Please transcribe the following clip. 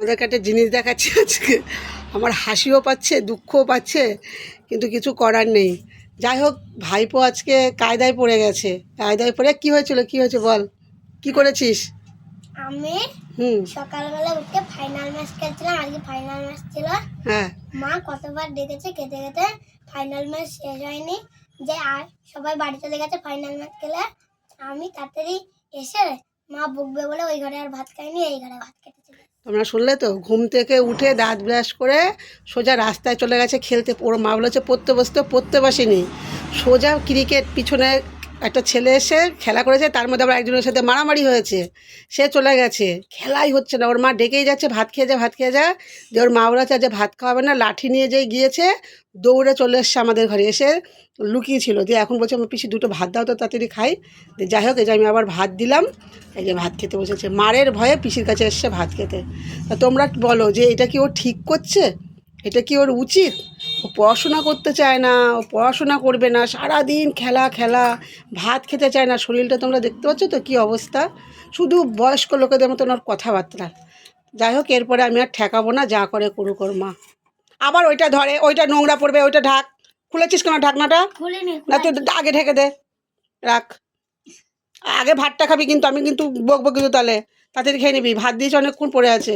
ওদেরকে একটা জিনিস দেখাচ্ছি আজকে, আমার হাসিও পাচ্ছে দুঃখও পাচ্ছে, কিন্তু কিছু করার নেই। যাই হোক, ভাইপো আজকে কায়দায় পড়ে গেছে। কায়দায় পড়ে কি হয়েছিল, কি হয়েছে বল, কি করেছিস? আমি সকালবেলা উঠে ফাইনাল ম্যাচ খেলছিলাম, আজকে ফাইনাল ম্যাচ ছিল। হ্যাঁ, মা কতবার ডেকেছে, খেতে খেতে ফাইনাল ম্যাচ শেষ হয়নি, যে আর সবাই বাড়ি চলে গেছে ফাইনাল ম্যাচ খেলে। আমি তাড়াতাড়ি এসে মা বকবে বলে ওই ঘরে আর ভাত খাইনি, এই ঘরে ভাত খেতে চলে। তোমরা শুনলে তো, ঘুম থেকে উঠে দাঁত ব্রাশ করে সোজা রাস্তায় চলে গেছে খেলতে। ওর মা বলেছে পড়তে বসতে, পড়তে বসেনি, সোজা ক্রিকেট পিছনে একটা ছেলে এসে খেলা করেছে, তার মধ্যে আবার একজনের সাথে মারামারি হয়েছে, সে চলে গেছে, খেলাই হচ্ছে না। ওর মা ডেকেই যাচ্ছে ভাত খেয়ে যা, ভাত খেয়ে যা। যে ওর মা বলেছে যে ভাত খাওয়াবে না, লাঠি নিয়ে যেই গিয়েছে, দৌড়ে চলে এসছে আমাদের ঘরে, এসে লুকিয়েছিল। দিয়ে এখন বলছে আমার পিসি দুটো ভাত দাও তো তাড়াতাড়ি খাই। যাই হোক, এই যে আমি আবার ভাত দিলাম, এই যে ভাত খেতে বসেছে, মারের ভয়ে পিসির কাছে এসছে ভাত খেতে। তা তোমরা বলো যে এটা কি ও ঠিক করছে? এটা কি ওর উচিত? ও পড়াশোনা করতে চায় না, ও পড়াশোনা করবে না, সারাদিন খেলা খেলা, ভাত খেতে চায় না। শরীরটা তোমরা দেখতে পাচ্ছ তো কী অবস্থা, শুধু বয়স্ক লোকেদের মতন ওর কথাবার্তা। যাই হোক, এরপরে আমি আর ঠেকাবো না, যা করে করুক ওর মা। আবার ওইটা ধরে, ওইটা নোংরা পড়বে, ওইটা ঢাক। খুলেছিস কেন ঢাকনাটা? না তুই আগে ঢেকে দে, রাখ। আগে ভাতটা খাবি, কিন্তু আমি কিন্তু বকবো কিন্তু, তাহলে তাড়াতাড়ি খেয়ে নিবি, ভাত দিয়েছি অনেকক্ষণ পড়ে আছে।